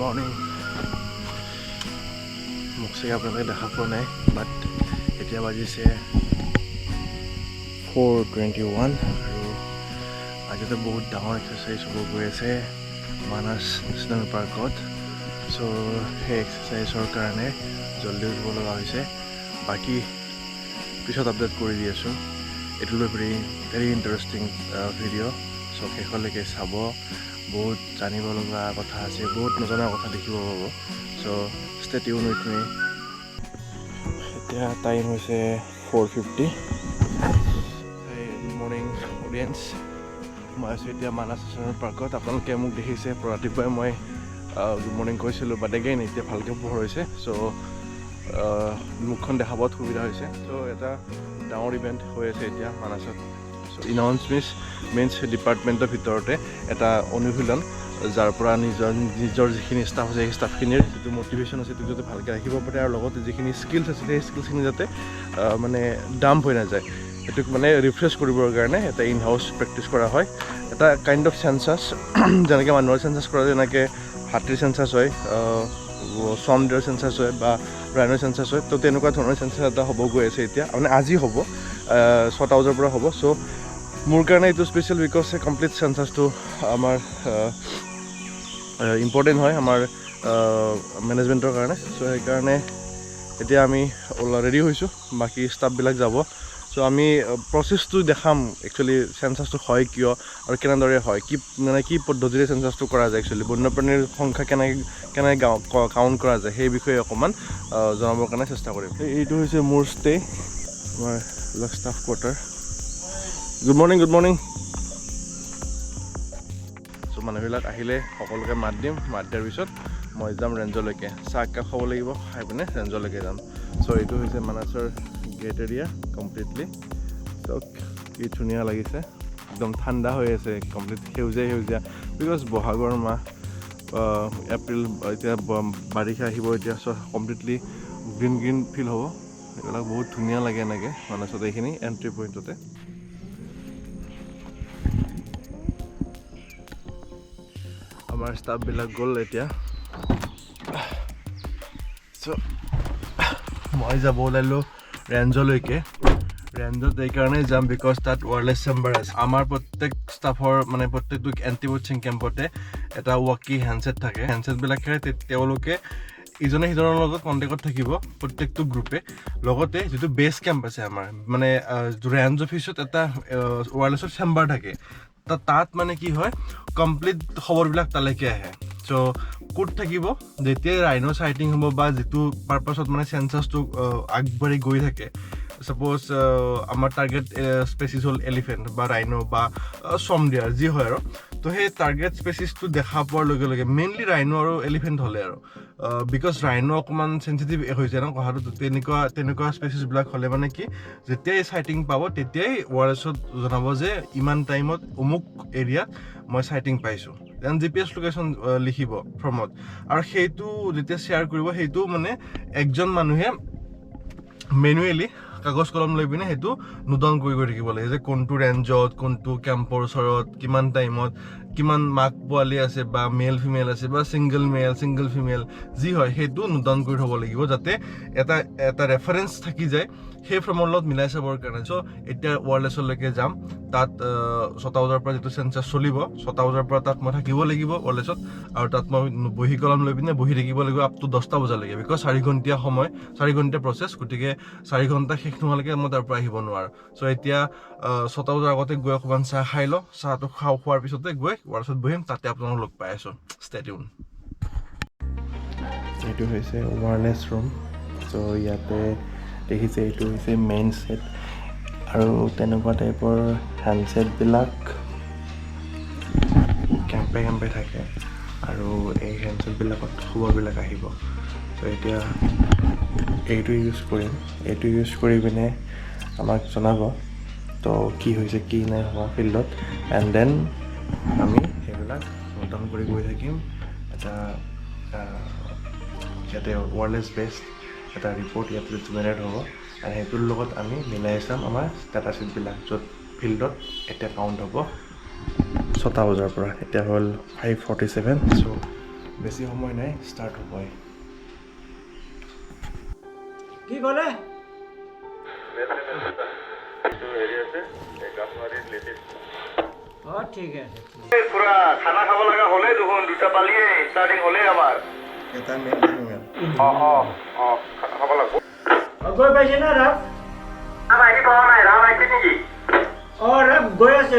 Morning মোক চাগে আপোনালোকে দেখা পোৱা নাই বাট এতিয়া বাজিছে 4:21 আৰু আজিতো বহুত ডাঙৰ এক্সাৰচাইজ হ'ব গৈ আছে মানাস নেশ্যনেল পাৰ্কত চ' সেই এক্সাৰচাইজৰ কাৰণে জল্দি উঠিব লগা হৈছে বাকী পিছত আপডেট কৰি দি আছোঁ এইটো লৈ ভেৰি ইণ্টাৰেষ্টিং ভিডিঅ' চ' শেষলৈকে চাব বহুত জানিব লগা কথা আছে বহুত নজনা কথা দেখিব পাব চ' ষ্টে টিউন উইথ মি এতিয়া টাইম হৈছে 4:50 গুড মৰ্ণিং অডিয়েঞ্চ মই আছোঁ এতিয়া মানাস নেশ্যনেল পাৰ্কত আপোনালোকে মোক দেখিছে ৰাতিপুৱাই মই গুড মৰ্ণিং কৈছিলোঁ বাট এগেইন এতিয়া ভালকৈ পোহৰ হৈছে চ' মুখখন দেখাবত সুবিধা হৈছে চ' এটা ডাঙৰ ইভেণ্ট হৈ আছে এতিয়া মানাসত চ' ইনহাউন্সমেণ্টছ ডিপাৰ্টমেণ্টৰ ভিতৰতে এটা অনুশীলন যাৰ পৰা নিজৰ যিখিনি ষ্টাফ আছে সেই ষ্টাফখিনিৰ যিটো মটিভেশ্যন আছে সেইটো যাতে ভালকৈ ৰাখিব পাৰে আৰু লগতে যিখিনি স্কিলছ আছে সেই স্কিলছখিনি যাতে মানে ডাম্প হৈ নাযায় সেইটোক মানে ৰিফ্ৰেছ কৰিবৰ কাৰণে এটা ইন হাউচ প্ৰেক্টিছ কৰা হয় এটা কাইণ্ড অফ চেঞ্চাছ যেনেকৈ মানুহৰ চেঞ্চাছ কৰা যেনেকৈ হাতীৰ চেঞ্চাছ হয় চমদেৰ চেঞ্চাছ হয় বা ৰাইনৰ চেঞ্চাছ হয় তো তেনেকুৱা ধৰণৰ চেঞ্চাছ এটা হ'ব গৈ আছে এতিয়া মানে আজি হ'ব 6টা বজাৰ পৰা হ'ব চ' মোৰ কাৰণে এইটো স্পেচিয়েল বিকজ কমপ্লিট চেঞ্চাছটো আমাৰ ইম্পৰ্টেণ্ট হয় আমাৰ মেনেজমেণ্টৰ কাৰণে চ' সেইকাৰণে এতিয়া আমি ৰেডি হৈছোঁ বাকী ষ্টাফবিলাক যাব চ' আমি প্ৰচেছটো দেখাম একচুৱেলি চেঞ্চাছটো হয় কিয় আৰু কেনেদৰে হয় কি পদ্ধতিৰে চেঞ্চাছটো কৰা যায় একচুৱেলি বন্যপ্ৰাণীৰ সংখ্যা কেনেকৈ কাউণ্ট কৰা যায় সেই বিষয়ে অকণমান জনাবৰ কাৰণে চেষ্টা কৰিম এইটো হৈছে মোৰ ষ্টে আমাৰ ষ্টাফ কোৱাৰ্টাৰ গুড মৰ্ণিং চ' মানুহবিলাক আহিলে সকলোকে মাত দিম মাত দিয়াৰ পিছত মই যাম ৰেঞ্জলৈকে চাহ একাপ খাব লাগিব খাই পিনে ৰেঞ্জলৈকে যাম চ' এইটো হৈছে মানাসৰ গেট এৰিয়া কমপ্লিটলি চ' কি ধুনীয়া লাগিছে একদম ঠাণ্ডা হৈ আছে কমপ্লিট সেউজীয়া বিকজ বহাগৰ মাহ এপ্ৰিল এতিয়া বাৰিষা আহিব এতিয়া চ' কমপ্লিটলি গ্ৰীণ ফিল হ'ব এইবিলাক বহুত ধুনীয়া লাগে এনেকৈ মানাসত এইখিনি এণ্ট্ৰি পইণ্টতে আমাৰ ষ্টাফবিলাক গ'ল এতিয়া চ' মই যাব ওলালোঁ ৰেঞ্জলৈকে ৰেঞ্জত এইকাৰণেই যাম বিকজ তাত ৱায়াৰলেছ চেম্বাৰ আছে আমাৰ প্ৰত্যেক ষ্টাফৰ মানে প্ৰত্যেকটো এণ্টি প'চিং কেম্পতে এটা ৱাকি হেণ্ডছেট থাকে হেণ্ডছেটবিলাকেৰে তেওঁলোকে ইজনে সিজনৰ লগত কণ্টেক্টত থাকিব প্ৰত্যেকটো গ্ৰুপে লগতে যিটো বেছ কেম্প আছে আমাৰ মানে ৰেঞ্জ অফিচত এটা ৱায়াৰলেছৰ চেম্বাৰ থাকে তাত মানে কি হয় কমপ্লিট খবৰবিলাক তালৈকে আহে চ' ক'ত থাকিব যেতিয়াই ৰাইনো চাইটিং হ'ব বা যিটো পাৰ্পাছত মানে চেঞ্চাছটো আগবাঢ়ি গৈ থাকে ছাপ'জ আমাৰ টাৰ্গেট স্পেচিছ হ'ল এলিফেণ্ট বা ৰাইনো বা চমডিয়াৰ যি হয় আৰু তো সেই টাৰ্গেট স্পেচিছটো দেখা পোৱাৰ লগে লগে মেইনলি ৰাইনো আৰু এলিফেণ্ট হ'লে আৰু বিকজ ৰাইনো অকণমান চেঞ্চিটিভ হৈ যায় ন কথাটো তেনেকুৱা স্পেচিছবিলাক হ'লে মানে কি যেতিয়াই চাইটিং পাব তেতিয়াই ৱায়াৰলেছত জনাব যে ইমান টাইমত অমুক এৰিয়াত মই চাইটিং পাইছোঁ দেন GPS লোকেশ্যন লিখিব ফৰ্মত আৰু সেইটো যেতিয়া শ্বেয়াৰ কৰিব সেইটো মানে একজন মানুহে মেনুৱেলি কাগজ কলম লৈ পিনে সেইটো নোট ডাউন কৰি থাকিব লাগে যে কোনটো ৰেঞ্জত কোনটো কেম্পৰ ওচৰত কিমান টাইমত কিমান মাক পোৱালি আছে বা মেল ফিমেল আছে বা ছিংগল মেল ছিংগল ফিমেল যি হয় সেইটো নোট ডাউন কৰি থ'ব লাগিব যাতে এটা ৰেফাৰেঞ্চ থাকি যায় সেই ফৰ্মৰ লগত মিলাই চাবৰ কাৰণে চ' এতিয়া ৱায়াৰলেছলৈকে যাম তাত 6টা বজাৰ পৰা যিটো চেঞ্চাছ চলিব 6টা বজাৰ পৰা তাত মই থাকিব লাগিব ৱায়াৰলেছত আৰু তাত মই বহী কলম লৈ পিনে বহি থাকিব লাগিব আপ টু 10টা বজালৈকে বিকজ 4 ঘণ্টীয়া সময় 4 ঘণ্টীয়া প্ৰচেছ গতিকে 4 ঘণ্টা শেষ নোহোৱালৈকে মই তাৰ পৰা আহিব নোৱাৰোঁ চ' এতিয়া 6টা বজাৰ আগতে গৈ অকণমান চাহ খাই লওঁ চাহটো খোৱাৰ পিছতে গৈ ৱায়াৰলেছত বহিম তাতে আপোনালোকক লগ পাই আছোঁ ষ্টে টিউন এইটো হৈছে ৱায়াৰলেছ ৰুম চ' ইয়াতে দেখিছে এইটো হৈছে মেইন ছেট আৰু তেনেকুৱা টাইপৰ হেণ্ডছেটবিলাক কেম্পে থাকে আৰু এই হেণ্ডছেটবিলাকত খবৰবিলাক আহিব চ' এতিয়া এইটো ইউজ কৰি পিনে আমাক জনাব তো কি হৈছে কি নাই হোৱা ফিল্ডত এণ্ড দেন আমি সেইবিলাক নোট ডাউন কৰি গৈ থাকিম এটা ইয়াতে ৱায়াৰলেছ বেছড এটা ৰিপৰ্ট ইয়াতে জেনেৰেট হ'ব আৰু সেইটোৰ লগত আমি মিলাই চাম আমাৰ ষ্টেটাছবিলাক য'ত ফিল্ডত এতিয়া কাউণ্ট হ'ব 6টা বজাৰ পৰা এতিয়া হ'ল 5:47 চ' বেছি সময় নাই, ষ্টাৰ্ট হ'বই। কি ক'লে? অঁ ঠিক আছে। পুৰা খানা খাব লগা হ'লে দেখোন 2টা পালিয়ে ষ্টাৰ্টিং হ'লে আমাৰ এটা মেইন খাব লাগিব। গৈ পাইছে না ৰাফ? আহি পোৱা নাই, ৰাম আহিছে নেকি? অঁ ৰাফ গৈ আছে